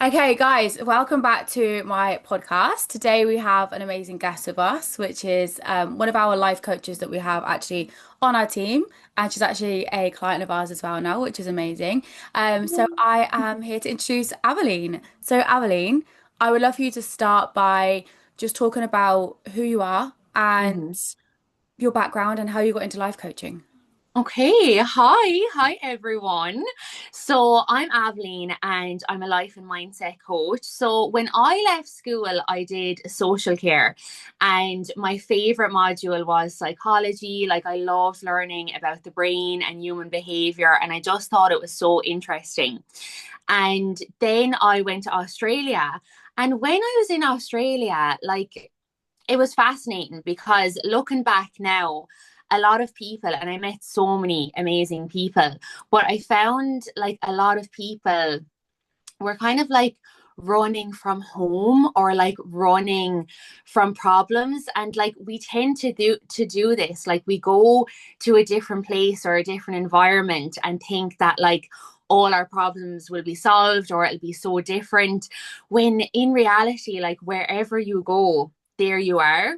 Okay, guys, welcome back to my podcast. Today we have an amazing guest with us, which is one of our life coaches that we have actually on our team, and she's actually a client of ours as well now, which is amazing. So I am here to introduce Avelene. So Avelene, I would love for you to start by just talking about who you are and hmm your background and how you got into life coaching. Okay, hi everyone. So I'm Avelene and I'm a life and mindset coach. So when I left school, I did social care and my favorite module was psychology. Like I loved learning about the brain and human behavior, and I just thought it was so interesting. And then I went to Australia. And when I was in Australia, like it was fascinating because looking back now, a lot of people, and I met so many amazing people, but I found like a lot of people were kind of like running from home or like running from problems, and like we tend to do this, like we go to a different place or a different environment and think that like all our problems will be solved or it'll be so different, when in reality, like wherever you go, there you are.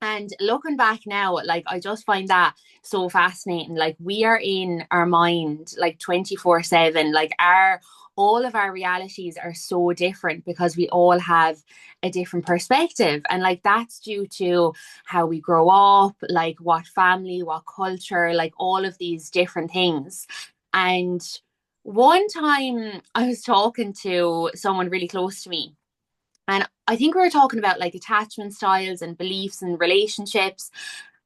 And looking back now, like I just find that so fascinating. Like we are in our mind like 24/7. Like our all of our realities are so different because we all have a different perspective. And like that's due to how we grow up, like what family, what culture, like all of these different things. And one time I was talking to someone really close to me, and I think we were talking about like attachment styles and beliefs and relationships.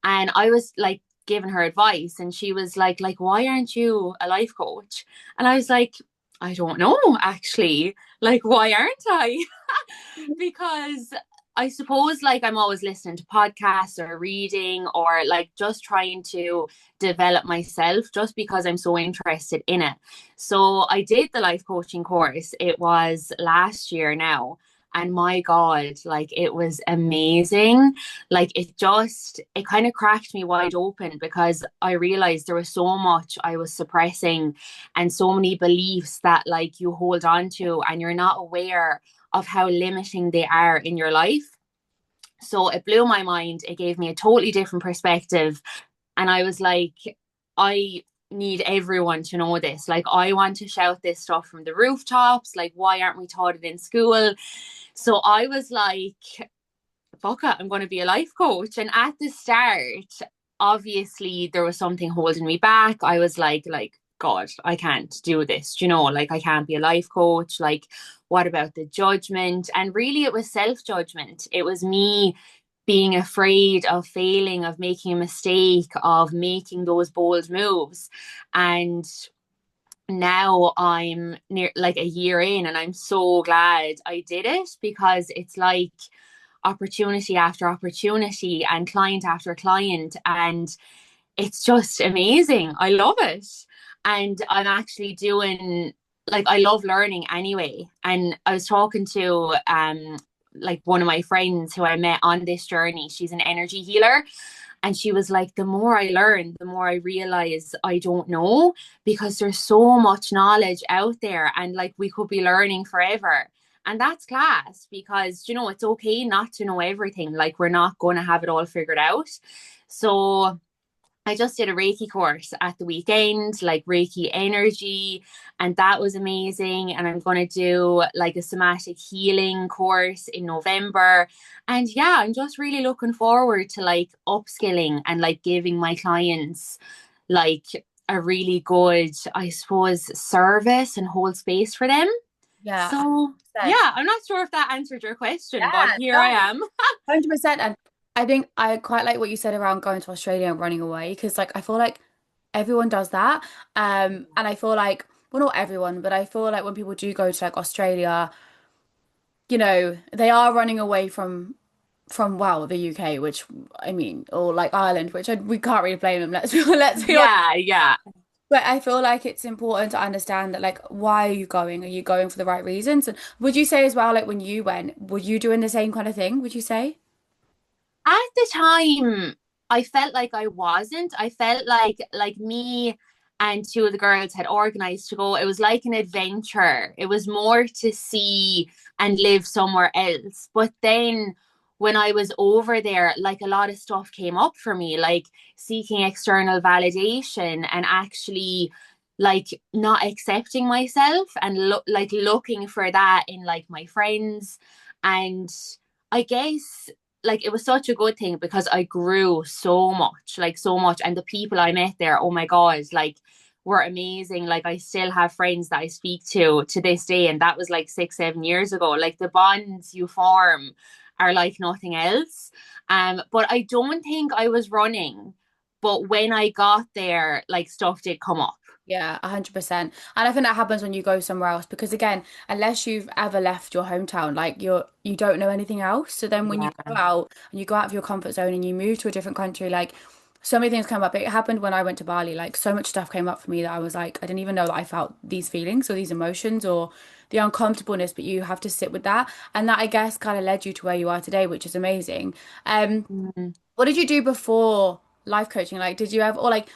And I was like giving her advice, and she was like, why aren't you a life coach? And I was like, I don't know actually. Like, why aren't I? Because I suppose like I'm always listening to podcasts or reading or like just trying to develop myself just because I'm so interested in it. So I did the life coaching course. It was last year now. And my God, like it was amazing. Like it kind of cracked me wide open because I realized there was so much I was suppressing and so many beliefs that like you hold on to and you're not aware of how limiting they are in your life. So it blew my mind. It gave me a totally different perspective. And I was like, I need everyone to know this. Like, I want to shout this stuff from the rooftops. Like, why aren't we taught it in school? So I was like, fuck it, I'm going to be a life coach. And at the start, obviously, there was something holding me back. I was like, God, I can't do this. You know, like I can't be a life coach. Like, what about the judgment? And really, it was self judgment. It was me being afraid of failing, of making a mistake, of making those bold moves. And now I'm near like a year in, and I'm so glad I did it because it's like opportunity after opportunity and client after client. And it's just amazing. I love it. And I'm actually doing like I love learning anyway. And I was talking to like one of my friends who I met on this journey. She's an energy healer. And she was like, the more I learn, the more I realize I don't know because there's so much knowledge out there and like we could be learning forever. And that's class because, you know, it's okay not to know everything. Like, we're not going to have it all figured out. So, I just did a Reiki course at the weekend, like Reiki energy, and that was amazing. And I'm going to do like a somatic healing course in November. And yeah, I'm just really looking forward to like upskilling and like giving my clients like a really good, I suppose, service and hold space for them. Yeah, So yeah, 100%. I'm not sure if that answered your question, but Yeah, here I no. am. 100%. And I think I quite like what you said around going to Australia and running away because like I feel like everyone does that. And I feel like well not everyone, but I feel like when people do go to like Australia, they are running away from well, the UK, which I mean, or like Ireland, which we can't really blame them, let's be honest. Yeah, yeah. But I feel like it's important to understand that like why are you going? Are you going for the right reasons? And would you say as well, like when you went, were you doing the same kind of thing, would you say? At the time, I felt like I wasn't. I felt like me. and two of the girls had organized to go. It was like an adventure. It was more to see and live somewhere else. But then when I was over there, like a lot of stuff came up for me, like seeking external validation and actually like not accepting myself and like looking for that in like my friends. And I guess like it was such a good thing because I grew so much, like so much. And the people I met there, oh my God, like were amazing. Like I still have friends that I speak to this day. And that was like 6, 7 years ago. Like the bonds you form are like nothing else. But I don't think I was running. But when I got there, like stuff did come up. Yeah, 100%. And I think that happens when you go somewhere else because again, unless you've ever left your hometown, like you don't know anything else. So then when you Yeah. go out and you go out of your comfort zone and you move to a different country, like so many things come up. It happened when I went to Bali, like so much stuff came up for me that I was like, I didn't even know that I felt these feelings or these emotions or the uncomfortableness, but you have to sit with that. And that I guess kind of led you to where you are today, which is amazing. Mhm. What did you do before life coaching? Like, did you have, or like,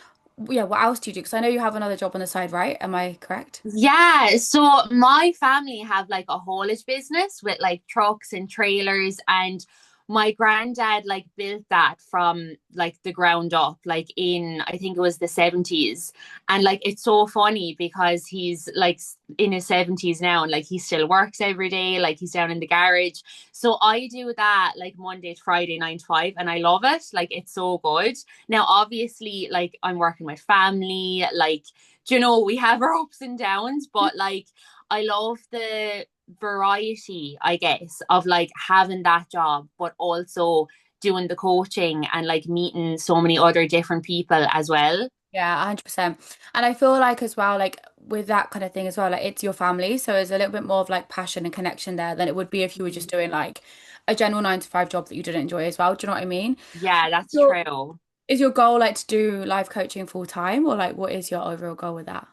yeah, what else do you do? Because I know you have another job on the side, right? Am I correct? Yeah, so my family have like a haulage business with like trucks and trailers, and my granddad like built that from like the ground up, like in I think it was the 70s. And like it's so funny because he's like in his 70s now and like he still works every day, like he's down in the garage. So I do that like Monday to Friday, 9 to 5, and I love it. Like it's so good. Now, obviously, like I'm working with family, like we have our ups and downs, but like I love the variety, I guess, of like having that job, but also doing the coaching and like meeting so many other different people as well. Yeah, 100%. And I feel like as well, like with that kind of thing as well, like it's your family. So there's a little bit more of like passion and connection there than it would be if you were just doing like a general 9 to 5 job that you didn't enjoy as well. Do you know what I mean? Yeah, that's Your, true. is your goal like to do life coaching full time or like what is your overall goal with that?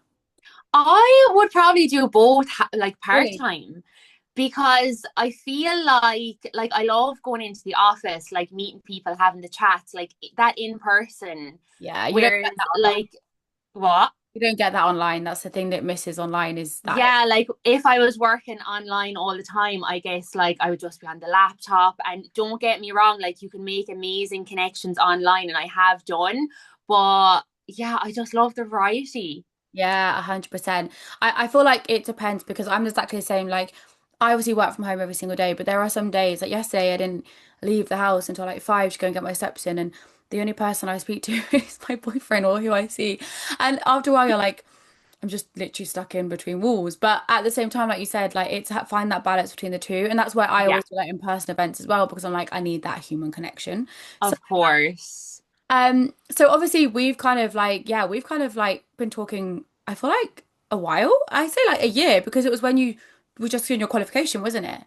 I would probably do both like Really? part-time because I feel like I love going into the office, like meeting people, having the chats, like that in person. Yeah, you don't Whereas get that online. like what? You don't get that online. That's the thing that misses online is that. Yeah, like if I was working online all the time, I guess like I would just be on the laptop. And don't get me wrong, like you can make amazing connections online, and I have done. But yeah, I just love the variety. Yeah, 100%. I feel like it depends because I'm exactly the same. Like, I obviously work from home every single day, but there are some days, like yesterday, I didn't leave the house until like 5 to go and get my steps in. And the only person I speak to is my boyfriend or who I see. And after a while, you're like, I'm just literally stuck in between walls. But at the same time, like you said, like it's find that balance between the two. And that's why I Yeah, always do like in-person events as well because I'm like, I need that human connection. So of course. so obviously we've kind of like, yeah, we've kind of like been talking, I feel like a while. I say like a year because it was when you were just doing your qualification, wasn't it?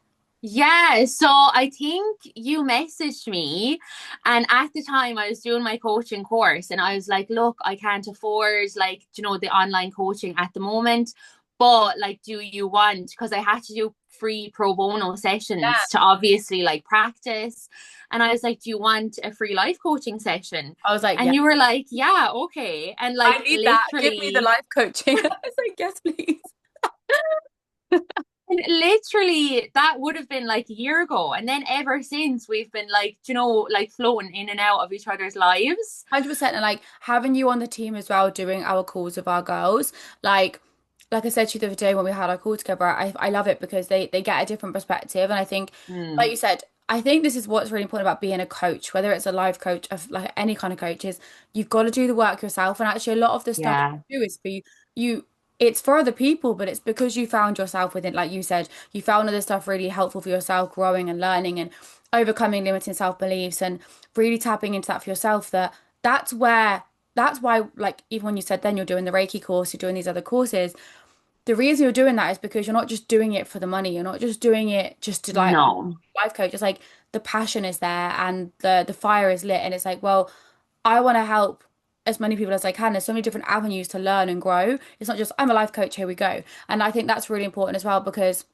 Yeah, so I think you messaged me, and at the time I was doing my coaching course, and I was like, "Look, I can't afford like the online coaching at the moment, but like, do you want?" Because I had to do free pro bono Yeah. sessions to obviously like practice, and I was like, "Do you want a free life coaching session?" I was like, yeah, And you were like, "Yeah, okay," and I like need that. Give me the literally. life coaching. I was like, yes, please. And literally, that would have been like a year ago. And then ever since, we've been like, like floating in and out of each other's lives. 100%. And like having you on the team as well, doing our calls with our girls, like like I said to you the other day when we had our call together, I love it because they get a different perspective. And I think, like Mm, you said, I think this is what's really important about being a coach, whether it's a life coach of like any kind of coach, is you've got to do the work yourself. And actually a lot of the stuff yeah, you do is for you it's for other people, but it's because you found yourself within, like you said, you found other stuff really helpful for yourself, growing and learning and overcoming limiting self-beliefs and really tapping into that for yourself that that's where that's why like even when you said then you're doing the Reiki course, you're doing these other courses, the reason you're doing that is because you're not just doing it for the money, you're not just doing it just to like no, life coach. It's like the passion is there and the fire is lit and it's like, well, I want to help as many people as I can. There's so many different avenues to learn and grow. It's not just I'm a life coach, here we go. And I think that's really important as well because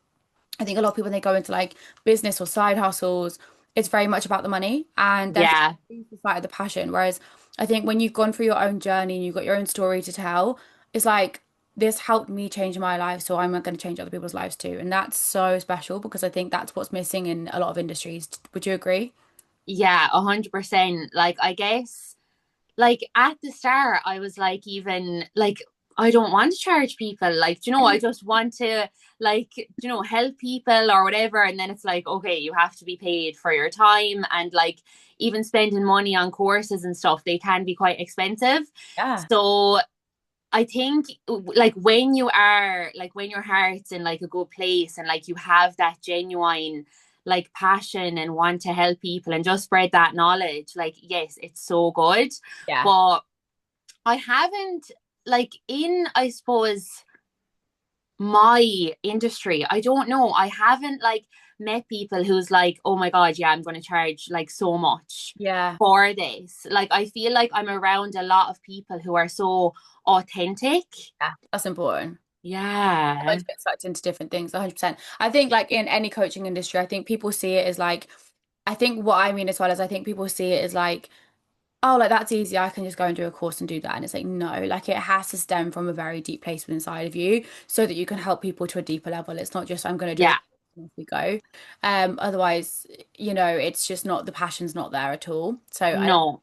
I think a lot of people when they go into like business or side hustles, it's very much about the money and they're yeah, losing sight of the passion. Whereas I think when you've gone through your own journey and you've got your own story to tell, it's like this helped me change my life, so I'm going to change other people's lives too. And that's so special because I think that's what's missing in a lot of industries. Would you agree? Yeah, 100%. Like, I guess, like at the start, I was like, even like, I don't want to charge people. Like, I just want to, like, help people or whatever. And then it's like, okay, you have to be paid for your time. And like, even spending money on courses and stuff, they can be quite expensive. Yeah. So I think like when your heart's in like a good place and like you have that genuine like passion and want to help people and just spread that knowledge, like yes, it's so good. Yeah. But I haven't like in I suppose my industry, I don't know. I haven't like met people who's like, oh my God, yeah, I'm going to charge like so much Yeah. for this. Like, I feel like I'm around a lot of people who are so authentic. Yeah. That's important. Yeah. Always get sucked into different things, 100%. I think like in any coaching industry, I think people see it as like, I think what I mean as well as I think people see it as like, oh, like that's easy. I can just go and do a course and do that. And it's like, no, like it has to stem from a very deep place within inside of you so that you can help people to a deeper level. It's not just I'm going to do Yeah. a and off we go. Otherwise, it's just not the passion's not there at all. So I No.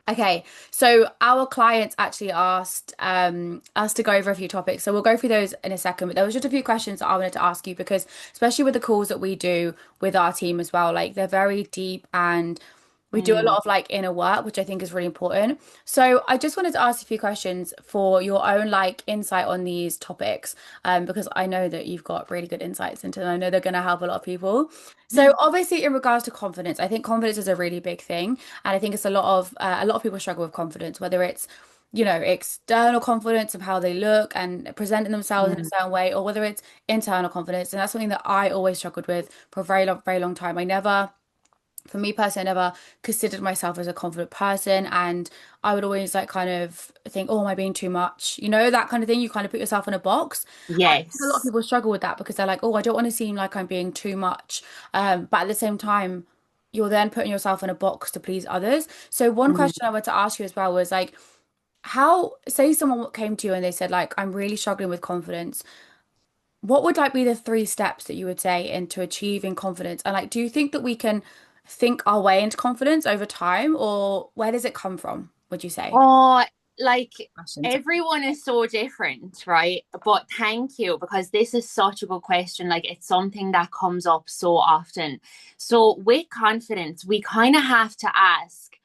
Okay, so our clients actually asked us to go over a few topics. So we'll go through those in a second. But there was just a few questions that I wanted to ask you because, especially with the calls that we do with our team as well, like they're very deep and we do a Mm. lot of like inner work, which I think is really important. So I just wanted to ask a few questions for your own like insight on these topics, because I know that you've got really good insights into them. I know they're going to help a lot of people. So obviously, in regards to confidence, I think confidence is a really big thing, and I think it's a lot of people struggle with confidence, whether it's external confidence of how they look and presenting themselves in a Mm. certain way, or whether it's internal confidence. And that's something that I always struggled with for a very long time. For me personally, I never considered myself as a confident person, and I would always like kind of think, oh, am I being too much? That kind of thing. You kind of put yourself in a box. I think a lot of Yes. people struggle with that because they're like, oh, I don't want to seem like I'm being too much. But at the same time, you're then putting yourself in a box to please others. So one Mhm. question I wanted to ask you as well was like, how, say someone came to you and they said like, I'm really struggling with confidence. What would like be the three steps that you would say into achieving confidence? And like, do you think that we can think our way into confidence over time, or where does it come from, would you say? Oh, like Questions. everyone is so different, right? But thank you because this is such a good question. Like it's something that comes up so often. So with confidence, we kind of have to ask,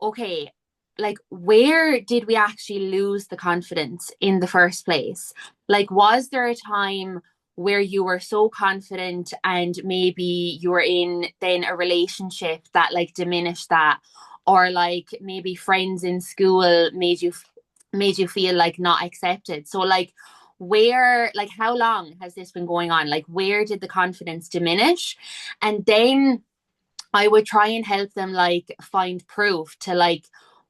okay, like where did we actually lose the confidence in the first place? Like was there a time where you were so confident and maybe you were in then a relationship that like diminished that, or like maybe friends in school made you feel like not accepted? So like where, like how long has this been going on? Like where did the confidence diminish? And then I would try and help them like find proof to like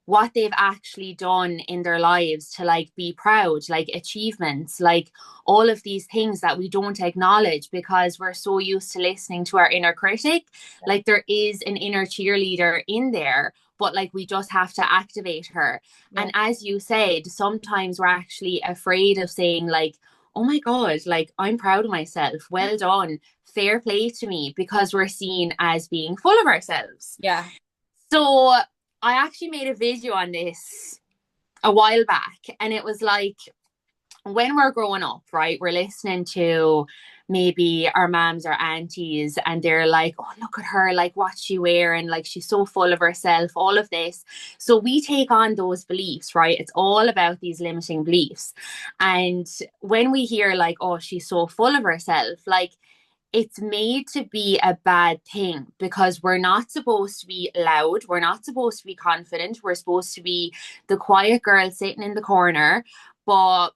what they've actually done in their lives to like be proud, like achievements, like all of these things that we don't acknowledge because we're so used to listening to our inner critic. Like there is an inner cheerleader in there, but like we just have to activate her. Yeah. And as you said, sometimes we're actually afraid of saying like, oh my God, like I'm proud of myself. Well done. Fair play to me, because we're seen as being full of ourselves. Yeah. So I actually made a video on this a while back, and it was like when we're growing up, right? We're listening to maybe our moms or aunties, and they're like, oh, look at her, like what's she wearing? Like she's so full of herself, all of this. So we take on those beliefs, right? It's all about these limiting beliefs. And when we hear like, oh, she's so full of herself, like it's made to be a bad thing because we're not supposed to be loud. We're not supposed to be confident. We're supposed to be the quiet girl sitting in the corner. But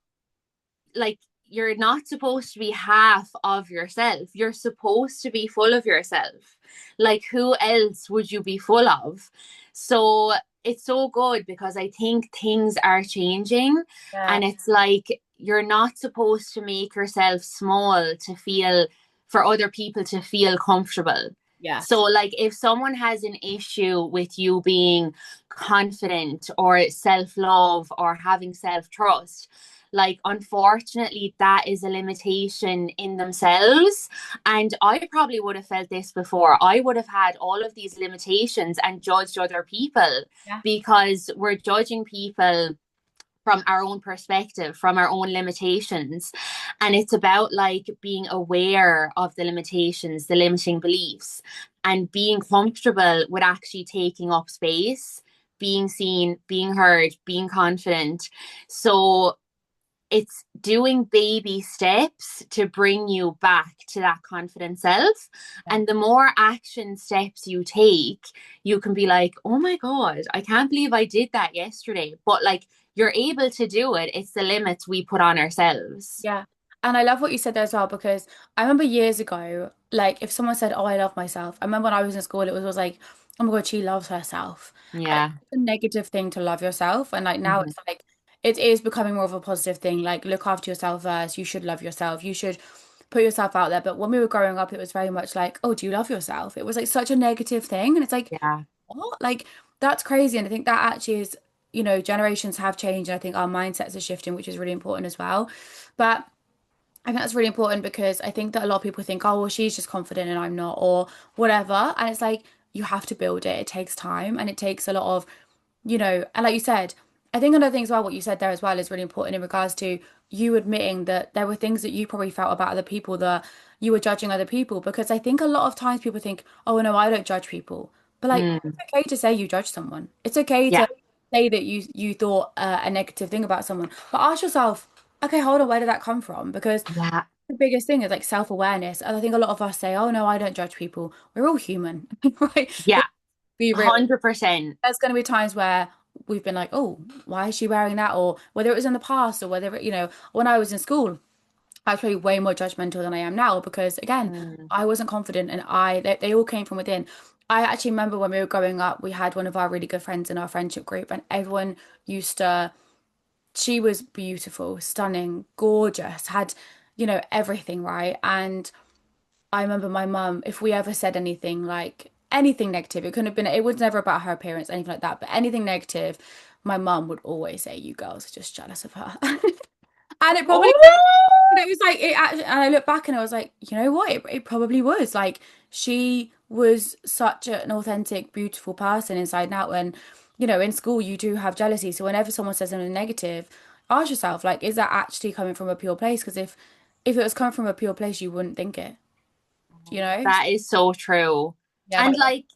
like, you're not supposed to be half of yourself. You're supposed to be full of yourself. Like, who else would you be full of? So it's so good because I think things are changing, Yeah. and it's like you're not supposed to make yourself small to feel for other people to feel comfortable. So, Yes. like, if someone has an issue with you being confident or self love or having self trust, like unfortunately that is a limitation in themselves. And I probably would have felt this before. I would have had all of these limitations and judged other people Yeah. because we're judging people from our own perspective, from our own limitations. And it's about like being aware of the limitations, the limiting beliefs, and being comfortable with actually taking up space, being seen, being heard, being confident. So it's doing baby steps to bring you back to that confident self. Yeah. And the more action steps you take, you can be like, oh my God, I can't believe I did that yesterday. But like, you're able to do it. It's the limits we put on ourselves. Yeah. And I love what you said there as well because I remember years ago, like if someone said, "Oh, I love myself," I remember when I was in school, it was like, "Oh my God, she loves herself." And Yeah. it's a negative thing to love yourself. And like now Mhm. it's like it is becoming more of a positive thing. Like look after yourself first. You should love yourself. You should put yourself out there. But when we were growing up, it was very much like, "Oh, do you love yourself?" It was like such a negative thing. And it's like, Yeah. what? Like that's crazy. And I think that actually is, generations have changed. And I think our mindsets are shifting, which is really important as well. But I think that's really important because I think that a lot of people think, oh, well, she's just confident and I'm not, or whatever. And it's like, you have to build it. It takes time and it takes a lot of, and like you said, I think another thing as well, what you said there as well is really important in regards to you admitting that there were things that you probably felt about other people that you were judging other people. Because I think a lot of times people think, oh, no, I don't judge people. But like, Mm. it's okay to say you judge someone. It's okay Yeah. to say that you thought a negative thing about someone. But ask yourself, okay, hold on, where did that come from? Because Yeah. the biggest thing is like self-awareness. And I think a lot of us say, oh no, I don't judge people. We're all human, right? Yeah. Let's be real. 100%. There's going to be times where we've been like, oh, why is she wearing that? Or whether it was in the past or whether, when I was in school, I was probably way more judgmental than I am now because again, Mm. I wasn't confident and they all came from within. I actually remember when we were growing up, we had one of our really good friends in our friendship group and everyone used to she was beautiful, stunning, gorgeous, had, everything right. And I remember my mum, if we ever said anything like anything negative, it was never about her appearance, anything like that, but anything negative, my mum would always say, you girls are just jealous of her. And it probably was. Oh, And it was like, it actually, and I look back and I was like, you know what? It probably was. Like, she was such an authentic, beautiful person inside and out. And, in school, you do have jealousy. So whenever someone says something negative, ask yourself, like, is that actually coming from a pure place? Because if it was coming from a pure place, you wouldn't think it, you know? that is so true. Yeah, but And like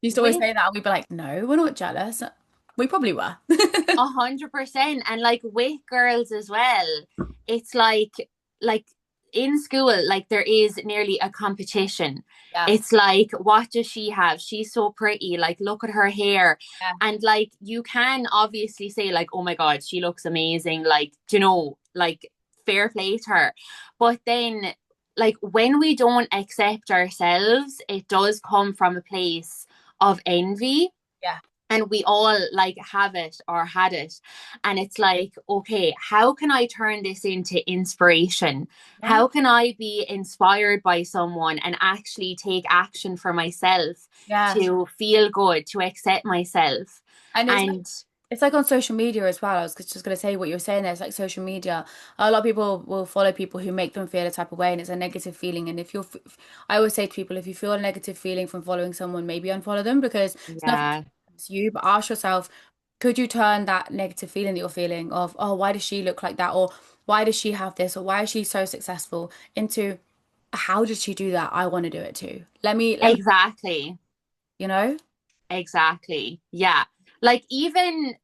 you used to always with say that, and we'd be like, no, we're not jealous. We probably were. 100%, and like with girls as well, it's like in school, like there is nearly a competition. Yeah, It's like, what does she have? She's so pretty. Like, look at her hair. yeah, And like, you can obviously say, like, oh my God, she looks amazing. Like, like fair play to her. But then, like, when we don't accept ourselves, it does come from a place of envy, yeah, and we all like have it or had it, and it's like, okay, how can I turn this into inspiration? yeah, How can I be inspired by someone and actually take action for myself, yeah. to feel good, to accept myself? And And it's like on social media as well. I was just going to say what you were saying there. It's like social media. A lot of people will follow people who make them feel a type of way, and it's a negative feeling. And I always say to people, if you feel a negative feeling from following someone, maybe unfollow them because it's nothing yeah, to you. But ask yourself, could you turn that negative feeling that you're feeling of, oh, why does she look like that? Or why does she have this? Or why is she so successful? Into how did she do that? I want to do it too. Let me, exactly, you know? exactly, yeah. Like, even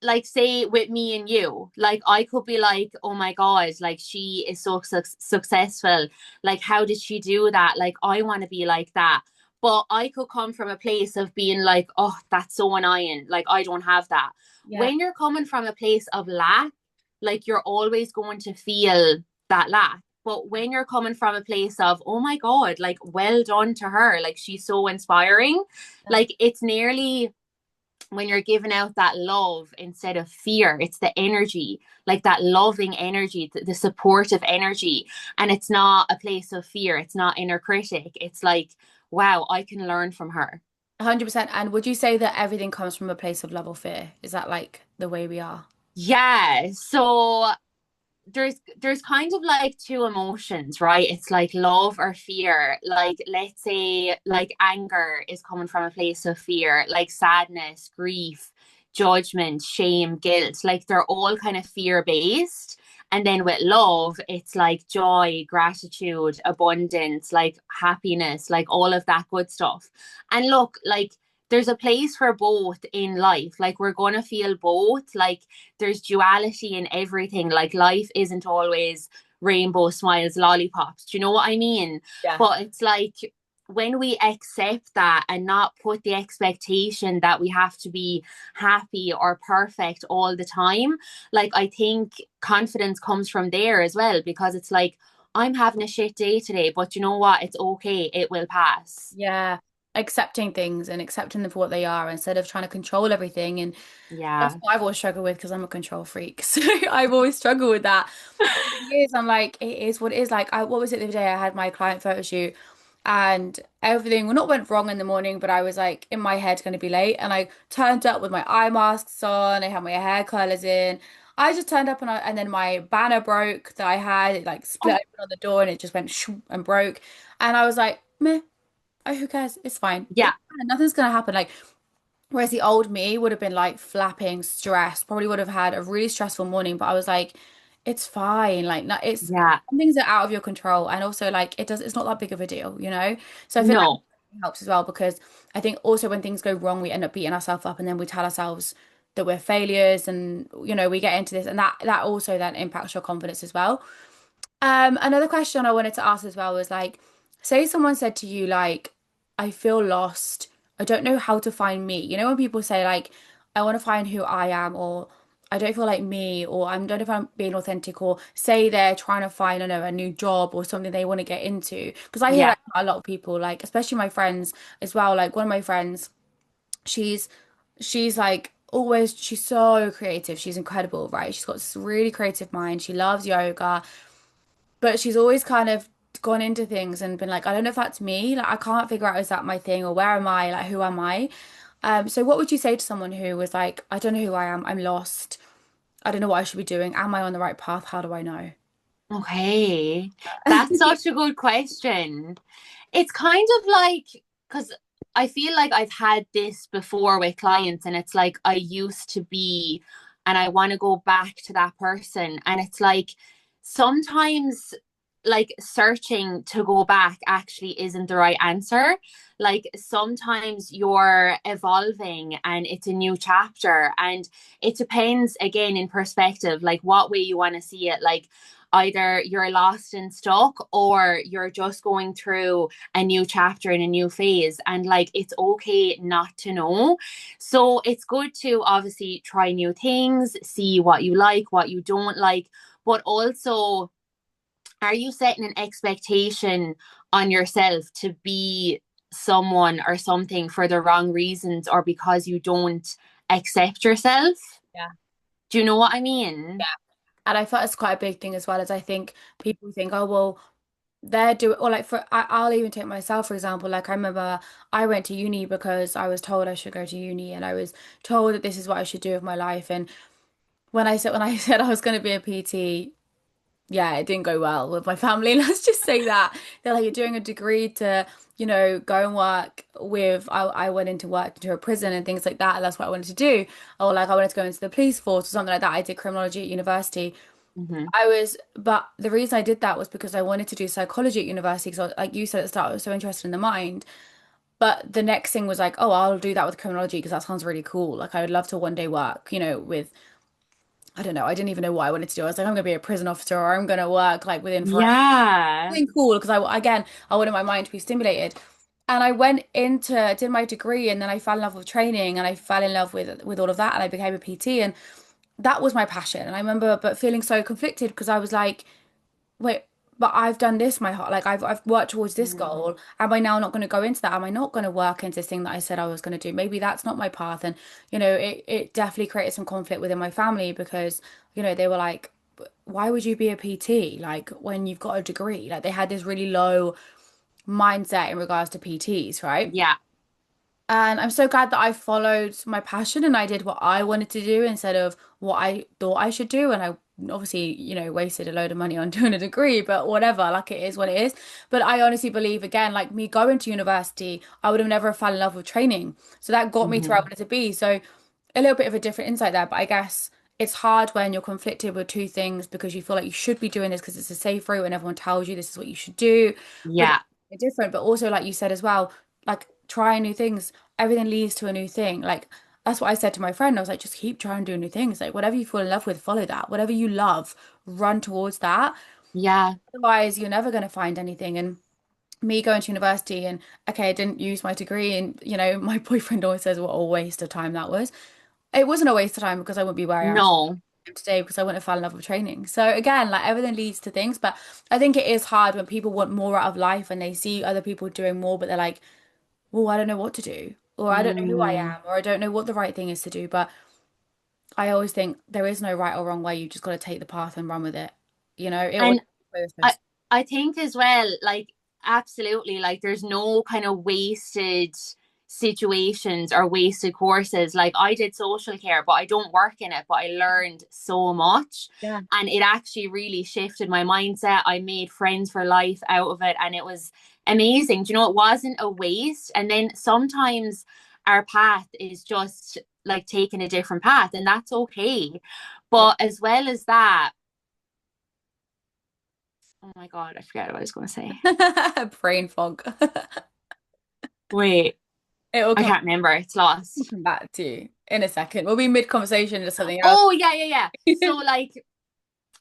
like, say with me and you, like I could be like, oh my God, like she is so successful. Like, how did she do that? Like, I want to be like that. But I could come from a place of being like, oh, that's so annoying. Like, I don't have that. Yeah. When you're coming from a place of lack, like you're always going to feel that lack. But when you're coming from a place of, oh my God, like well done to her, like she's so inspiring, like it's nearly, when you're giving out that love instead of fear, it's the energy, like that loving energy, the supportive energy. And it's not a place of fear, it's not inner critic. It's like, wow, I can learn from her. 100%. And would you say that everything comes from a place of love or fear? Is that like the way we are? Yeah. So there's kind of like two emotions, right? It's like love or fear. Like let's say like anger is coming from a place of fear, like sadness, grief, judgment, shame, guilt. Like they're all kind of fear based. And then with love, it's like joy, gratitude, abundance, like happiness, like all of that good stuff. And look, like there's a place for both in life. Like we're gonna feel both. Like there's duality in everything. Like life isn't always rainbow smiles, lollipops. Do you know what I mean? Yeah. But it's like when we accept that and not put the expectation that we have to be happy or perfect all the time, like I think confidence comes from there as well, because it's like, I'm having a shit day today, but you know what? It's okay. It will pass. Yeah. Accepting things and accepting them for what they are instead of trying to control everything. And that's Yeah. what I've always struggled with because I'm a control freak. So I've always struggled with that. But the thing is, I'm like, it is what it is. Like, what was it the other day? I had my client photo shoot and everything, well, not went wrong in the morning, but I was like in my head going to be late. And I turned up with my eye masks on. I had my hair curlers in. I just turned up and then my banner broke that I had. It like split Oh, open on the door and it just went shoo and broke. And I was like, meh, oh, who cares? It's fine. yeah. It's fine. Nothing's gonna happen. Like, whereas the old me would have been like flapping, stressed, probably would have had a really stressful morning, but I was like, it's fine. Like, no, it's Yeah. some things are out of your control. And also like it's not that big of a deal, you know? So I feel like No. it helps as well because I think also when things go wrong, we end up beating ourselves up and then we tell ourselves that we're failures and we get into this and that also then impacts your confidence as well. Another question I wanted to ask as well was like, say someone said to you like, I feel lost. I don't know how to find me. You know when people say like, I want to find who I am, or I don't feel like me, or I don't know if I'm being authentic, or say they're trying to find, I don't know, a new job or something they want to get into. Because I hear Yeah. that from a lot of people, like especially my friends as well. Like one of my friends, she's she's like always she's so creative. She's incredible, right? She's got this really creative mind. She loves yoga but she's always kind of gone into things and been like, I don't know if that's me. Like, I can't figure out is that my thing or where am I? Like, who am I? So what would you say to someone who was like, I don't know who I am. I'm lost. I don't know what I should be doing. Am I on the right path? How do I know? Okay. That's such a good question. It's kind of like, because I feel like I've had this before with clients, and it's like I used to be, and I want to go back to that person. And it's like sometimes, like, searching to go back actually isn't the right answer. Like, sometimes you're evolving and it's a new chapter, and it depends again in perspective, like what way you want to see it. Like, either you're lost and stuck, or you're just going through a new chapter in a new phase, and like it's okay not to know. So it's good to obviously try new things, see what you like, what you don't like, but also, are you setting an expectation on yourself to be someone or something for the wrong reasons, or because you don't accept yourself? Yeah. Do you know what I mean? Yeah. And I thought it's quite a big thing as well as I think people think, oh, well, they're doing, or like I'll even take myself, for example. Like I remember I went to uni because I was told I should go to uni and I was told that this is what I should do with my life. And when I said I was going to be a PT, yeah, it didn't go well with my family. Let's just say that. They're like, you're doing a degree to, go and work with, I went into work into a prison and things like that. And that's what I wanted to do. Or like I wanted to go into the police force or something like that. I did criminology at university. Hmm. But the reason I did that was because I wanted to do psychology at university. Because like you said at the start, I was so interested in the mind. But the next thing was like, oh, I'll do that with criminology because that sounds really cool. Like I would love to one day work, with I don't know. I didn't even know what I wanted to do. I was like, I'm gonna be a prison officer or I'm gonna work like within forensic. Yeah. Something cool because I wanted my mind to be stimulated. And I went into did my degree and then I fell in love with training and I fell in love with all of that and I became a PT and that was my passion. And I remember but feeling so conflicted because I was like, wait, but I've done this my heart. Like I've worked towards this Mm. goal. Am I now not going to go into that? Am I not going to work into this thing that I said I was going to do? Maybe that's not my path. And it definitely created some conflict within my family because they were like, why would you be a PT? Like when you've got a degree? Like they had this really low mindset in regards to PTs, right? Yeah. And I'm so glad that I followed my passion and I did what I wanted to do instead of what I thought I should do. And I obviously, wasted a load of money on doing a degree, but whatever, like it is what it is. But I honestly believe, again, like me going to university, I would have never fallen in love with training. So that got me to where I Hmm. wanted to be. So a little bit of a different insight there, but I guess it's hard when you're conflicted with two things because you feel like you should be doing this because it's a safe route and everyone tells you this is what you should do. But Yeah. it's different. But also, like you said as well, like trying new things, everything leads to a new thing. Like that's what I said to my friend. I was like, just keep trying to do new things. Like whatever you fall in love with, follow that. Whatever you love, run towards that. Yeah. Otherwise, you're never going to find anything. And me going to university and okay, I didn't use my degree, and my boyfriend always says what a waste of time that was. It wasn't a waste of time because I wouldn't be where I am No. today because I wouldn't have fallen in love with training. So again, like everything leads to things, but I think it is hard when people want more out of life and they see other people doing more, but they're like, well, I don't know what to do, or I don't know who I Mm. am, or I don't know what the right thing is to do. But I always think there is no right or wrong way. You just got to take the path and run with it. It always And where you're I supposed I think as well, like absolutely, like there's no kind of wasted situations or wasted courses. Like I did social care, but I don't work in it, but I learned so much. Yeah, And it actually really shifted my mindset. I made friends for life out of it, and it was amazing. Do you know, it wasn't a waste. And then sometimes our path is just like taking a different path, and that's okay. yeah. But as well as that, oh my God, I forget what I was going to say. Brain fog. Wait, It will I come, can't remember. It's we'll lost. come back to you in a second. We'll be mid-conversation to something else. Oh, yeah, yeah, yeah. So, like,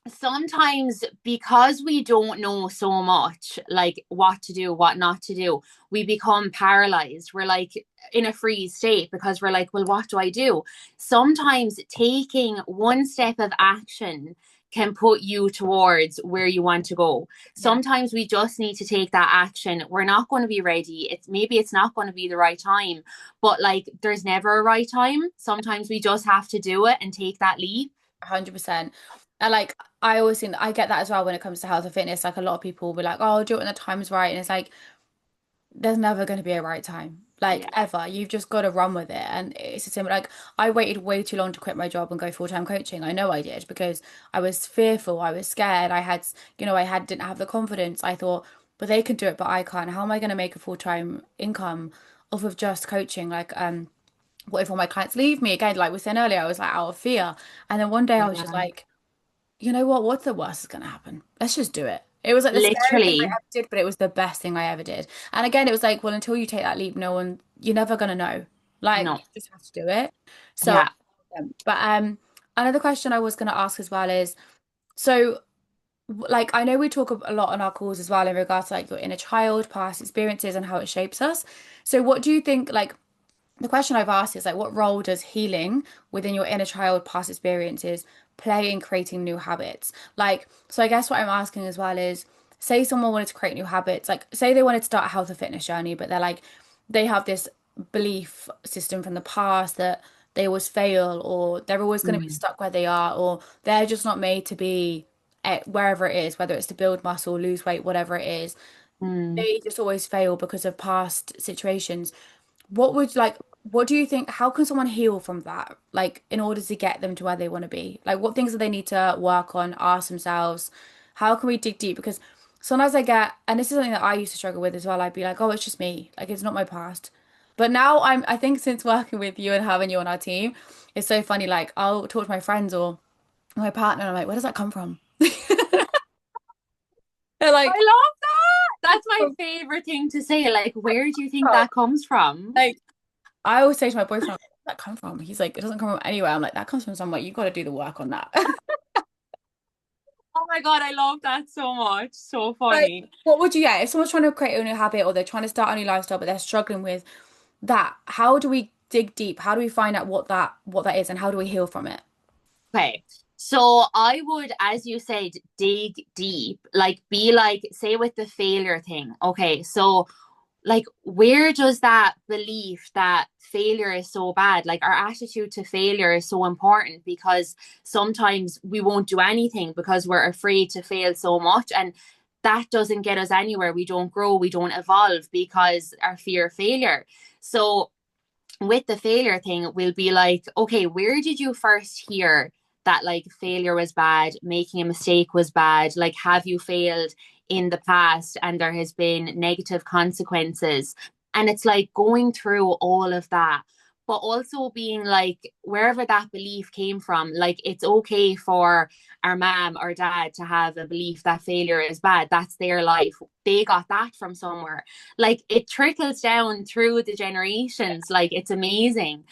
sometimes because we don't know so much, like what to do, what not to do, we become paralyzed. We're like in a freeze state because we're like, well, what do I do? Sometimes taking one step of action can put you towards where you want to go. Yeah. Sometimes we just need to take that action. We're not going to be ready. It's not going to be the right time, but like there's never a right time. Sometimes we just have to do it and take that leap. 100%. And like I always think I get that as well when it comes to health and fitness. Like a lot of people will be like, "Oh, do it when the time's right," and it's like there's never going to be a right time, like Yeah. ever. You've just got to run with it, and it's a similar. Like I waited way too long to quit my job and go full-time coaching. I know I did because I was fearful, I was scared. I didn't have the confidence. I thought, but they can do it, but I can't. How am I going to make a full-time income off of just coaching? Like, what if all my clients leave me again? Like we said earlier, I was like out of fear. And then one day I was just Yeah. like, you know what? What's the worst that's gonna happen? Let's just do it. It was like the scariest thing I Literally, ever did, but it was the best thing I ever did. And again, it was like, well, until you take that leap, you're never gonna know. Like no. you just have to do it. So, Yeah. but another question I was gonna ask as well is, so like I know we talk a lot on our calls as well in regards to like your inner child, past experiences, and how it shapes us. So, what do you think? Like the question I've asked is like, what role does healing within your inner child past experiences play in creating new habits? Like, so I guess what I'm asking as well is, say someone wanted to create new habits, like say they wanted to start a health and fitness journey, but they have this belief system from the past that they always fail, or they're always going to be Mm, stuck where they are, or they're just not made to be at wherever it is, whether it's to build muscle, lose weight, whatever it is. mm. They just always fail because of past situations. What do you think, how can someone heal from that? Like, in order to get them to where they want to be? Like, what things do they need to work on, ask themselves? How can we dig deep? Because sometimes and this is something that I used to struggle with as well. I'd be like, oh, it's just me. Like, it's not my past. But now I think since working with you and having you on our team, it's so funny. Like, I'll talk to my friends or my partner, and I'm like, where does that come from? They're I like, love that. That's my favorite thing to say. Like, where do you think that comes from? like, I always say to my boyfriend, where did that come from? He's like, it doesn't come from anywhere. I'm like, that comes from somewhere. You've got to do the work on that. Oh my God, I love that so much. So Like, funny. what would you get if someone's trying to create a new habit or they're trying to start a new lifestyle, but they're struggling with that? How do we dig deep? How do we find out what that is, and how do we heal from it? Okay. So I would, as you said, dig deep, like be like, say with the failure thing. Okay. So like where does that belief that failure is so bad, like our attitude to failure is so important, because sometimes we won't do anything because we're afraid to fail so much, and that doesn't get us anywhere. We don't grow, we don't evolve because our fear of failure. So with the failure thing, we'll be like, okay, where did you first hear that like failure was bad, making a mistake was bad, like have you failed in the past and there has been negative consequences. And it's like going through all of that, but also being like, wherever that belief came from, like it's okay for our mom or dad to have a belief that failure is bad. That's their life. They got that from somewhere. Like it trickles down through the generations. Like it's amazing.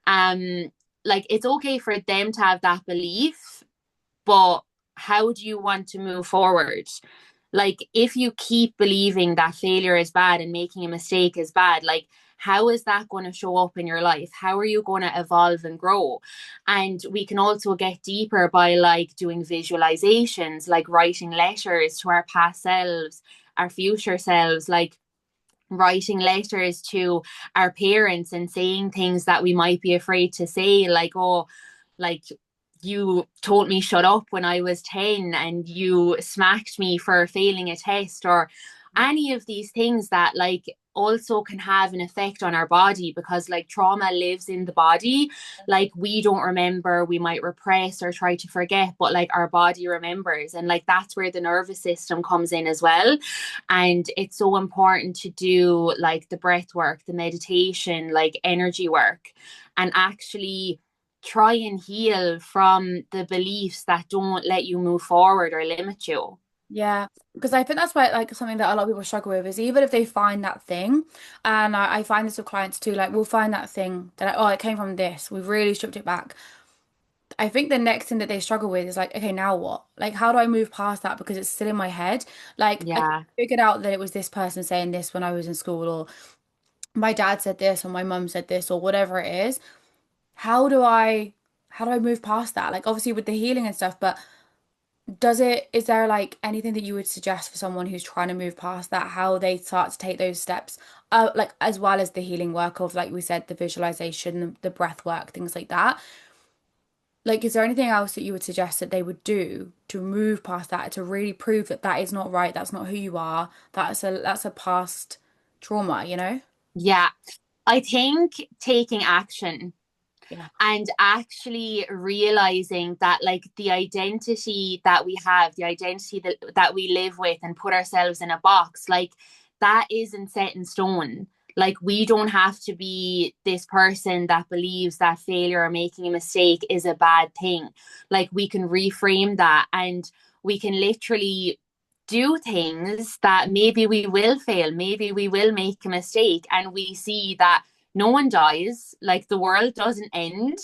Um, like it's okay for them to have that belief, but how do you want to move forward? Like if you keep believing that failure is bad and making a mistake is bad, like how is that going to show up in your life? How are you going to evolve and grow? And we can also get deeper by like doing visualizations, like writing letters to our past selves, our future selves, like writing letters to our parents and saying things that we might be afraid to say, like, oh, like you told me shut up when I was 10 and you smacked me for failing a test, or any of these things that like also can have an effect on our body, because like trauma lives in the body. Like we don't remember, we might repress or try to forget, but like our body remembers, and like that's where the nervous system comes in as well. And it's so important to do like the breath work, the meditation, like energy work, and actually try and heal from the beliefs that don't let you move forward or limit you. Yeah, because I think that's why like something that a lot of people struggle with is even if they find that thing, and I find this with clients too, like we'll find that thing that like, oh, it came from this. We've really stripped it back. I think the next thing that they struggle with is like, okay, now what? Like, how do I move past that because it's still in my head? Like, I Yeah. figured out that it was this person saying this when I was in school, or my dad said this, or my mum said this, or whatever it is. How do I, how do I move past that? Like, obviously with the healing and stuff, but is there like anything that you would suggest for someone who's trying to move past that, how they start to take those steps, like as well as the healing work of, like we said, the visualization, the breath work, things like that? Like, is there anything else that you would suggest that they would do to move past that, to really prove that that is not right, that's not who you are, that's a past trauma, you know? Yeah. I think taking action Yeah. and actually realizing that like the identity that we have, the identity that we live with and put ourselves in a box, like that isn't set in stone. Like we don't have to be this person that believes that failure or making a mistake is a bad thing. Like we can reframe that, and we can literally do things that maybe we will fail, maybe we will make a mistake, and we see that no one dies, like the world doesn't end.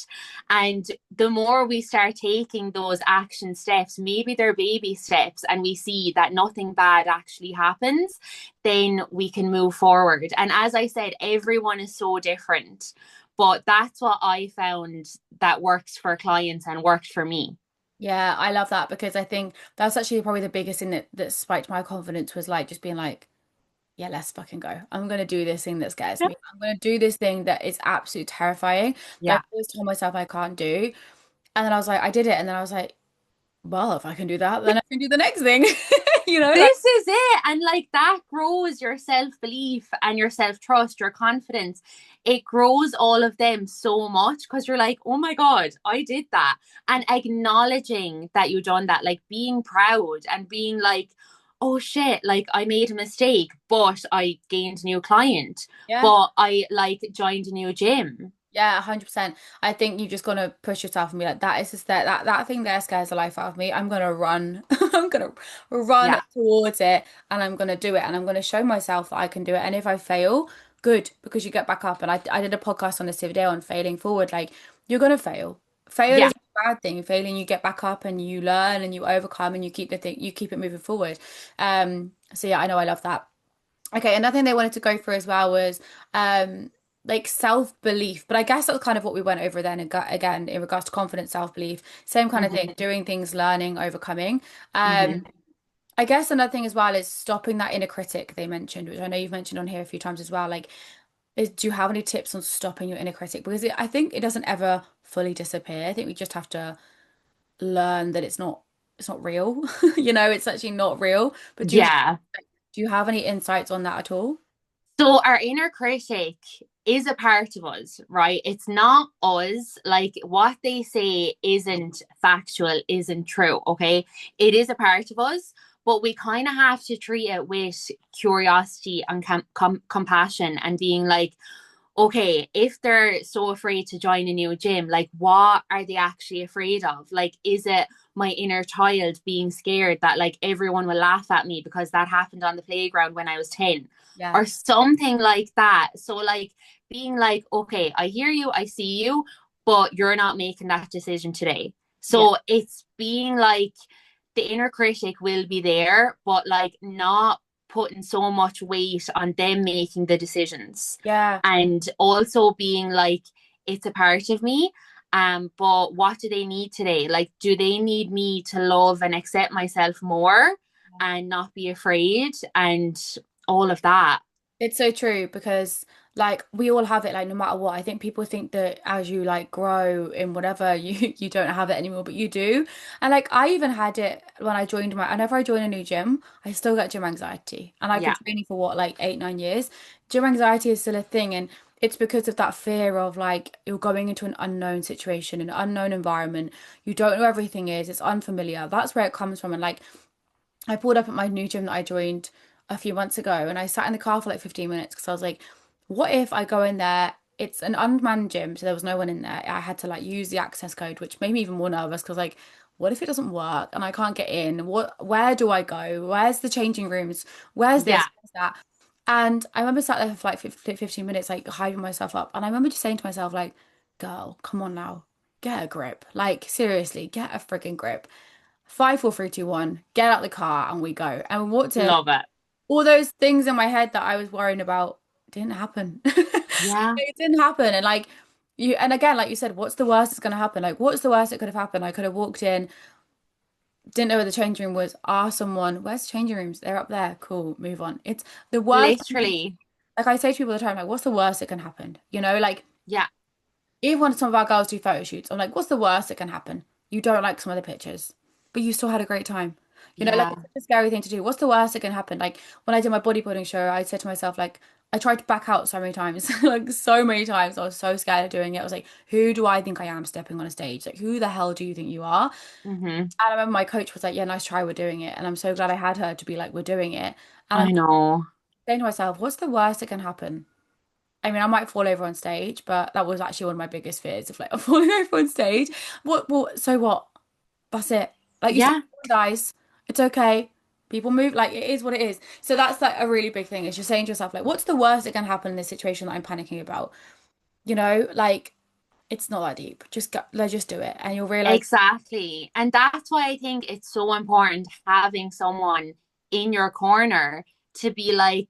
And the more we start taking those action steps, maybe they're baby steps, and we see that nothing bad actually happens, then we can move forward. And as I said, everyone is so different, but that's what I found that works for clients and worked for me. Yeah, I love that because I think that's actually probably the biggest thing that spiked my confidence was like just being like, yeah, let's fucking go. I'm gonna do this thing that scares me. I'm gonna do this thing that is absolutely terrifying that Yeah. I've always told myself I can't do. And then I was like, I did it, and then I was like, well, if I can do that, then I can do the next thing. You know, like This is it. And like that grows your self belief and your self trust, your confidence. It grows all of them so much because you're like, oh my God, I did that. And acknowledging that you've done that, like being proud and being like, oh shit, like I made a mistake, but I gained a new client, yeah. but I like joined a new gym. Yeah, 100%. I think you just gonna push yourself and be like, that is just that thing there scares the life out of me. I'm gonna run. I'm gonna run Yeah. towards it and I'm gonna do it and I'm gonna show myself that I can do it. And if I fail, good, because you get back up. And I did a podcast on this the other day on failing forward. Like, you're gonna fail. Fail Yeah. is a bad thing. Failing, you get back up and you learn and you overcome and you keep you keep it moving forward. So yeah, I know I love that. Okay, another thing they wanted to go through as well was like self-belief, but I guess that's kind of what we went over then again in regards to confidence, self-belief, same kind of Hmm. thing, doing things, learning, overcoming. Hmm. I guess another thing as well is stopping that inner critic they mentioned, which I know you've mentioned on here a few times as well. Like, do you have any tips on stopping your inner critic? Because I think it doesn't ever fully disappear. I think we just have to learn that it's not real. You know, it's actually not real. But Yeah. do you have any insights on that at all? So our inner critic is a part of us, right? It's not us. Like what they say isn't factual, isn't true, okay? It is a part of us, but we kind of have to treat it with curiosity and compassion and being like, okay, if they're so afraid to join a new gym, like what are they actually afraid of? Like, is it my inner child being scared that like everyone will laugh at me because that happened on the playground when I was 10 Yeah. or something like that? So, like, being like, okay, I hear you, I see you, but you're not making that decision today. Yeah. So, it's being like, the inner critic will be there, but like not putting so much weight on them making the decisions Yeah. and also being like it's a part of me, but what do they need today? Like, do they need me to love and accept myself more and not be afraid and all of that? It's so true because like we all have it like no matter what. I think people think that as you like grow in whatever you don't have it anymore, but you do. And like I even had it when I joined whenever I join a new gym, I still get gym anxiety. And I've been Yeah, training for what, like 8, 9 years. Gym anxiety is still a thing and it's because of that fear of like you're going into an unknown situation, an unknown environment. You don't know everything is, it's unfamiliar. That's where it comes from. And like I pulled up at my new gym that I joined a few months ago and I sat in the car for like 15 minutes because I was like, what if I go in there? It's an unmanned gym, so there was no one in there. I had to like use the access code, which made me even more nervous because like, what if it doesn't work and I can't get in? Where do I go? Where's the changing rooms? Where's yeah, this? Where's that? And I remember sat there for like 15 minutes, like hyping myself up. And I remember just saying to myself, like, girl, come on now, get a grip. Like, seriously, get a freaking grip. Five, four, three, two, one. Get out the car and we go. And we walked in. love it. All those things in my head that I was worrying about didn't happen. Yeah, It didn't happen. And like you, and again, like you said, what's the worst that's going to happen? Like, what's the worst that could have happened? I could have walked in, didn't know where the changing room was, asked someone, where's the changing rooms? They're up there. Cool, move on. It's the worst. literally. Like I say to people all the time, like, what's the worst that can happen? You know, like Yeah, even when some of our girls do photo shoots, I'm like, what's the worst that can happen? You don't like some of the pictures, but you still had a great time. You know, like yeah, it's such a scary thing to do. What's the worst that can happen? Like when I did my bodybuilding show, I said to myself, like, I tried to back out so many times, like so many times. I was so scared of doing it. I was like, who do I think I am stepping on a stage? Like, who the hell do you think you are? And mm-hmm. I remember my coach was like, yeah, nice try, we're doing it. And I'm so glad I had her to be like, we're doing it. And I'm I know. saying to myself, what's the worst that can happen? I mean, I might fall over on stage, but that was actually one of my biggest fears of like falling over on stage. So what? That's it. Like you said, Yeah, guys, it's okay. People move, like it is what it is. So that's like a really big thing. Is just saying to yourself, like, what's the worst that can happen in this situation that I'm panicking about? You know, like it's not that deep. Just go, like, just do it, and you'll realize exactly. And that's why I think it's so important having someone in your corner to be like,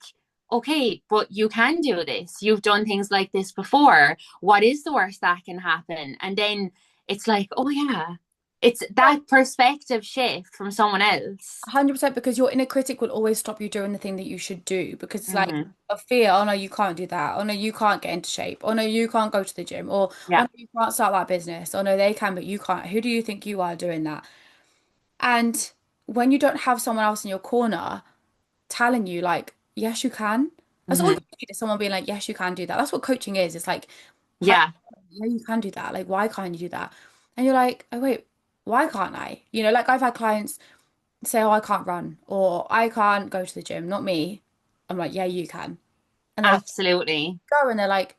okay, but you can do this. You've done things like this before. What is the worst that can happen? And then it's like, oh, yeah, it's that perspective shift from someone else. 100% because your inner critic will always stop you doing the thing that you should do because it's like Hmm. a fear. Oh no, you can't do that. Oh no, you can't get into shape. Oh no, you can't go to the gym. Or oh Yeah. no, you can't start that business. Oh no, they can, but you can't. Who do you think you are doing that? And when you don't have someone else in your corner telling you, like, yes, you can. That's all you Hmm. need is someone being like, yes, you can do that. That's what coaching is. It's like, Yeah. yeah, you can do that. Like, why can't you do that? And you're like, oh, wait, why can't I? You know, like I've had clients say, oh, I can't run or I can't go to the gym, not me. I'm like, yeah, you can. And they're like, Absolutely. go. And they're like,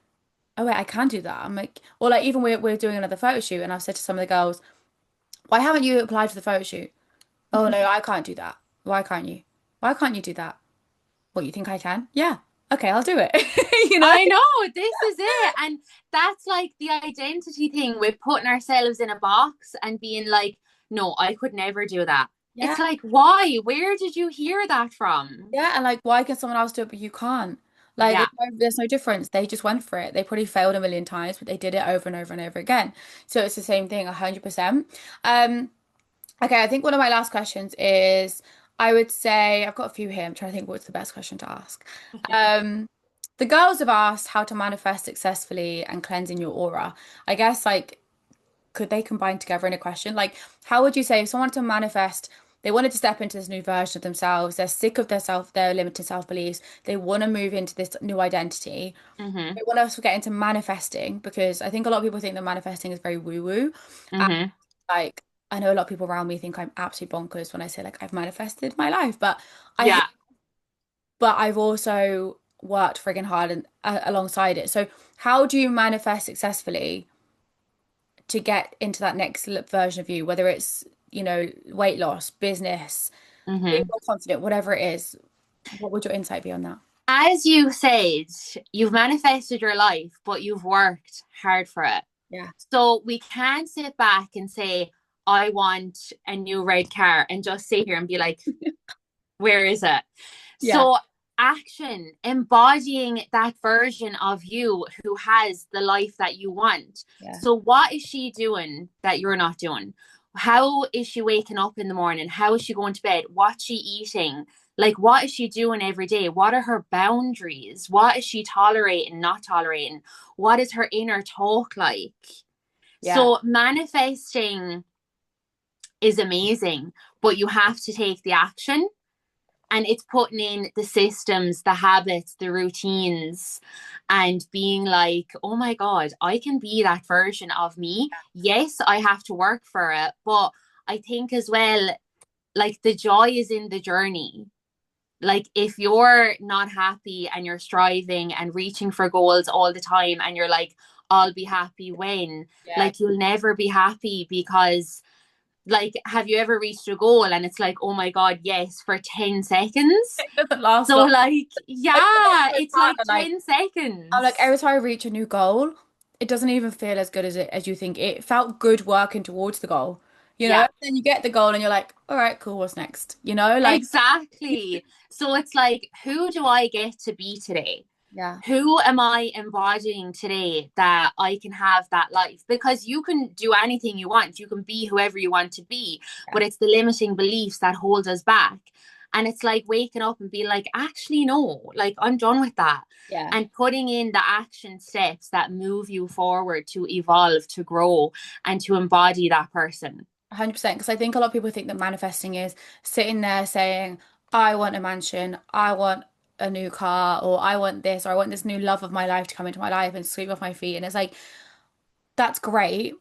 oh, wait, I can do that. I'm like, or like, even we're doing another photo shoot. And I've said to some of the girls, why haven't you applied for the photo shoot? Oh, no, I can't do that. Why can't you? Why can't you do that? What, you think I can? Yeah. Okay, I'll do it. You know? I know, this is it. And that's like the identity thing with putting ourselves in a box and being like, no, I could never do that. Yeah. It's like, why? Where did you hear that from? Yeah. And like, why can someone else do it, but you can't? Like, Yeah, there's no difference. They just went for it. They probably failed a million times, but they did it over and over and over again. So it's the same thing, 100%. Um, okay, I think one of my last questions is I would say I've got a few here. I'm trying to think what's the best question to ask. Um, the girls have asked how to manifest successfully and cleansing your aura. I guess like could they combine together in a question? Like, how would you say if someone wanted to manifest they wanted to step into this new version of themselves. They're sick of their limited self-beliefs. They want to move into this new identity. Mm-hmm. They want us to get into manifesting because I think a lot of people think that manifesting is very woo-woo. And Mm-hmm. like I know a lot of people around me think I'm absolutely bonkers when I say like I've manifested my life, but I Yeah. but I've also worked friggin' hard and alongside it. So how do you manifest successfully to get into that next version of you, whether it's, weight loss, business, being Mm-hmm. more confident, whatever it is? What would your insight be on that? As you said, you've manifested your life, but you've worked hard for it. Yeah. So we can't sit back and say, I want a new red car and just sit here and be like, where is it? Yeah. So action, embodying that version of you who has the life that you want. Yeah. So what is she doing that you're not doing? How is she waking up in the morning? How is she going to bed? What's she eating? Like, what is she doing every day? What are her boundaries? What is she tolerating, not tolerating? What is her inner talk like? Yeah. So, manifesting is amazing, but you have to take the action, and it's putting in the systems, the habits, the routines, and being like, oh my God, I can be that version of me. Yes, I have to work for it, but I think as well, like the joy is in the journey. Like if you're not happy and you're striving and reaching for goals all the time and you're like, I'll be happy when, Yeah. like you'll never be happy because like have you ever reached a goal and it's like, oh my God, yes, for 10 seconds? It doesn't last So long. like, I feel like yeah, so it's proud like and, like 10 I'm like seconds. every time I reach a new goal, it doesn't even feel as good as you think. It felt good working towards the goal, Yeah, Then you get the goal and you're like, all right, cool, what's next? Like exactly. So it's like, who do I get to be today? yeah, Who am I embodying today that I can have that life? Because you can do anything you want, you can be whoever you want to be, yeah, but it's the limiting beliefs that hold us back. And it's like waking up and being like, actually, no, like I'm done with that. yeah. And putting in the action steps that move you forward to evolve, to grow, and to embody that person. 100%. Because I think a lot of people think that manifesting is sitting there saying, I want a mansion, I want a new car, or I want this, or I want this new love of my life to come into my life and sweep off my feet. And it's like, that's great.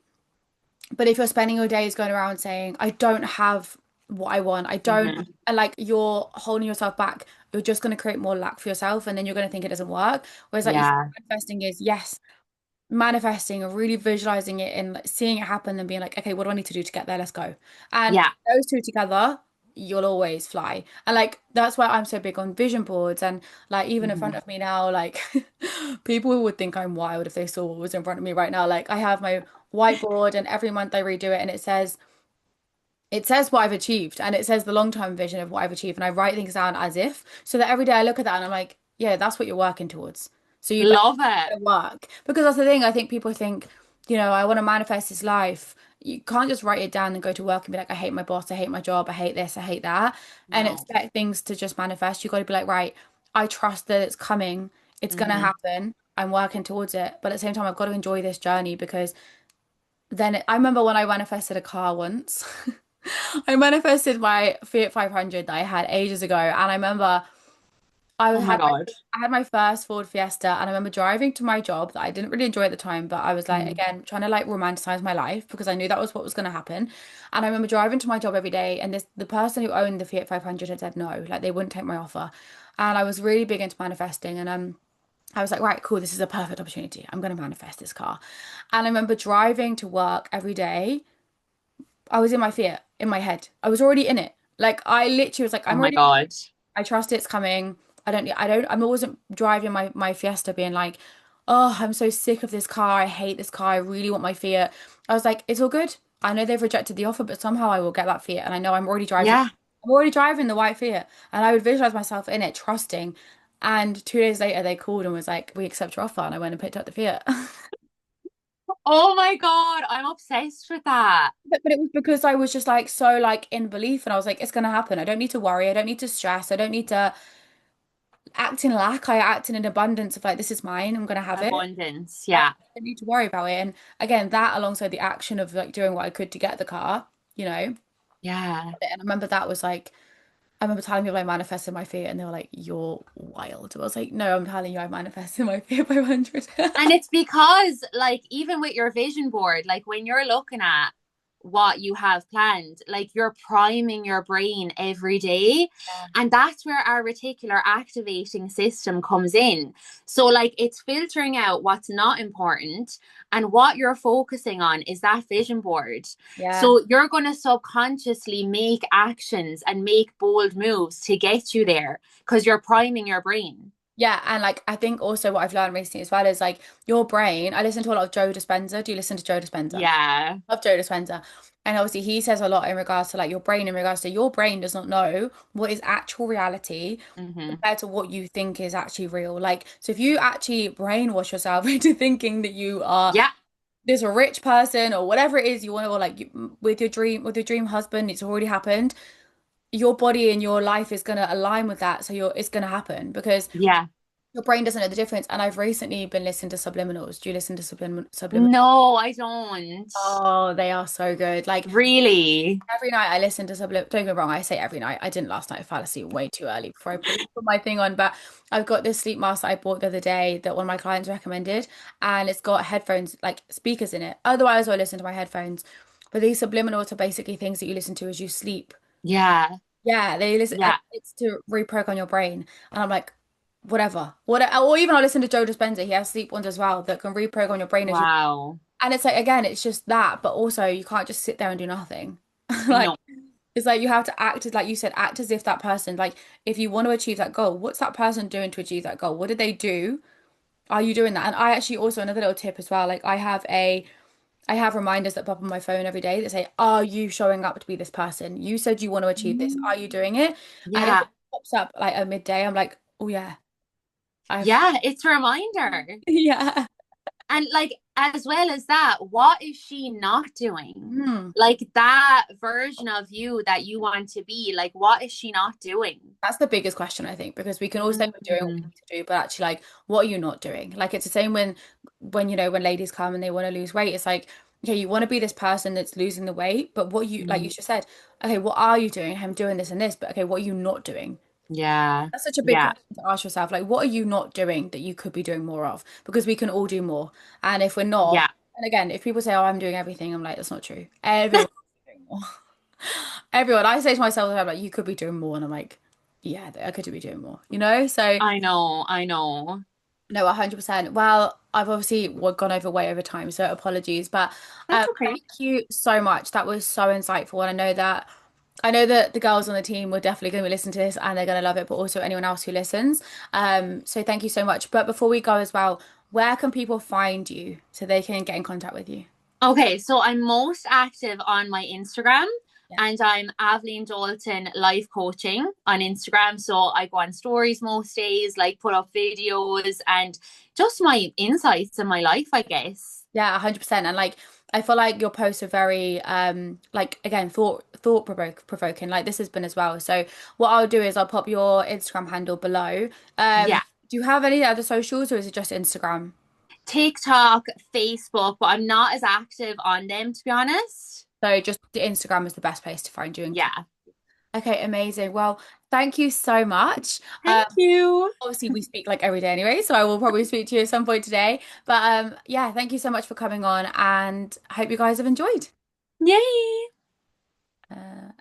But if you're spending your days going around saying, I don't have what I want, I don't, Mm-hmm. and like you're holding yourself back, you're just going to create more lack for yourself. And then you're going to think it doesn't work. Whereas, like you said, Yeah. manifesting is, yes, manifesting and really visualizing it and like, seeing it happen and being like, okay, what do I need to do to get there? Let's go. And Yeah. those two together, you'll always fly. And like that's why I'm so big on vision boards and like even in front Mm-hmm. of me now, like people would think I'm wild if they saw what was in front of me right now. Like I have my whiteboard and every month I redo it and it says what I've achieved and it says the long-term vision of what I've achieved and I write things down as if so that every day I look at that and I'm like, yeah, that's what you're working towards. So you better Love it. work because that's the thing. I think people think, I want to manifest this life. You can't just write it down and go to work and be like, I hate my boss, I hate my job, I hate this, I hate that, and No. expect things to just manifest. You got to be like, right, I trust that it's coming, it's gonna Mm-hmm. happen. I'm working towards it, but at the same time, I've got to enjoy this journey because I remember when I manifested a car once. I manifested my Fiat 500 that I had ages ago, and I remember Oh my God. I had my first Ford Fiesta, and I remember driving to my job that I didn't really enjoy at the time, but I was like Mm-hmm. again trying to like romanticize my life because I knew that was what was going to happen. And I remember driving to my job every day, and the person who owned the Fiat 500 had said no, like they wouldn't take my offer, and I was really big into manifesting, and I was like, right, cool, this is a perfect opportunity. I'm going to manifest this car. And I remember driving to work every day. I was in my Fiat in my head. I was already in it. Like I literally was like, Oh I'm my already. God. I trust it's coming. I wasn't driving my Fiesta being like, oh, I'm so sick of this car. I hate this car. I really want my Fiat. I was like, it's all good. I know they've rejected the offer, but somehow I will get that Fiat. And I know Yeah. I'm already driving the white Fiat. And I would visualize myself in it, trusting. And 2 days later, they called and was like, we accept your offer. And I went and picked up the Fiat. Oh my God. I'm obsessed with that. But it was because I was just like so like in belief and I was like, it's gonna happen. I don't need to worry. I don't need to stress. I don't need to act in lack. I act in an abundance of like, this is mine. I'm gonna have it. Abundance. I Yeah. don't need to worry about it. And again, that alongside the action of like doing what I could to get the car, you know. Yeah. And I remember that was like, I remember telling people I manifested my fear, and they were like, "You're wild." I was like, "No, I'm telling you, I manifested my fear 500." And it's because, like, even with your vision board, like when you're looking at what you have planned, like you're priming your brain every day. And that's where our reticular activating system comes in. So, like, it's filtering out what's not important. And what you're focusing on is that vision board. Yeah. So, you're going to subconsciously make actions and make bold moves to get you there because you're priming your brain. Yeah, and like I think also what I've learned recently as well is like your brain. I listen to a lot of Joe Dispenza. Do you listen to Joe Dispenza? Yeah. Love Joe Dispenza. And obviously he says a lot in regards to like your brain, in regards to your brain does not know what is actual reality Hmm. compared to what you think is actually real. Like, so if you actually brainwash yourself into thinking that you are Yeah. this rich person or whatever it is you want to, or like you, with your dream husband, it's already happened. Your body and your life is going to align with that. So it's going to happen because Yeah. your brain doesn't know the difference. And I've recently been listening to subliminals. Do you listen to subliminals? No, I don't. Oh, they are so good. Like Really? every night I listen to subliminals. Don't get me wrong, I say every night. I didn't last night. I fell asleep way too early before I put my thing on. But I've got this sleep mask that I bought the other day that one of my clients recommended, and it's got headphones, like speakers in it. Otherwise, I listen to my headphones. But these subliminals are basically things that you listen to as you sleep. Yeah. Yeah, they listen, and Yeah. it's to reprogram your brain. And I'm like, whatever. Or even I listen to Joe Dispenza. He has sleep ones as well that can reprogram your brain as you. Wow. And it's like, again, it's just that, but also you can't just sit there and do nothing. Like, No. it's like you have to act as, like you said, act as if that person, like, if you want to achieve that goal, what's that person doing to achieve that goal? What did they do? Are you doing that? And I actually also, another little tip as well, like, I have reminders that pop on my phone every day that say, "Are you showing up to be this person? You said you want to achieve this. Are you doing it?" And if Yeah. it pops up like at midday, I'm like, "Oh yeah, I've Yeah. It's a reminder. yeah." And like, as well as that, what is she not doing? Hmm. Like that version of you that you want to be, like, what is she not doing? That's the biggest question, I think, because we can all say we're doing what we Mhm. need to do, but actually, like, what are you not doing? Like, it's the same when when ladies come and they want to lose weight, it's like, okay, you want to be this person that's losing the weight, but what you, like you Mhm. just said, okay, what are you doing? I'm doing this and this, but okay, what are you not doing? Yeah. That's such a big Yeah. question to ask yourself. Like, what are you not doing that you could be doing more of? Because we can all do more. And if we're not, Yeah. and again, if people say, "Oh, I'm doing everything," I'm like, that's not true. Everyone is doing more. Everyone. I say to myself, I'm like, you could be doing more, and I'm like, yeah, I could be doing more. So I know. I know. no, 100%. Well, I've obviously gone over way over time, so apologies. But That's okay. thank you so much. That was so insightful, and I know that the girls on the team were definitely going to listen to this and they're going to love it, but also anyone else who listens. So thank you so much. But before we go as well, where can people find you so they can get in contact with you? Okay, so I'm most active on my Instagram Yeah. and I'm Avelene Dalton Life Coaching on Instagram. So I go on stories most days, like put up videos and just my insights in my life, I guess. Yeah, 100%. And like I feel like your posts are very like again provoking like this has been as well. So what I'll do is I'll pop your Instagram handle below. Yeah. Do you have any other socials or is it just Instagram? TikTok, Facebook, but I'm not as active on them to be honest. So just the Instagram is the best place to find you and keep. Yeah. Okay, amazing. Well, thank you so much. Thank you. Obviously we speak like every day anyway, so I will probably speak to you at some point today. But yeah, thank you so much for coming on and I hope you guys have enjoyed. Yay. Uh,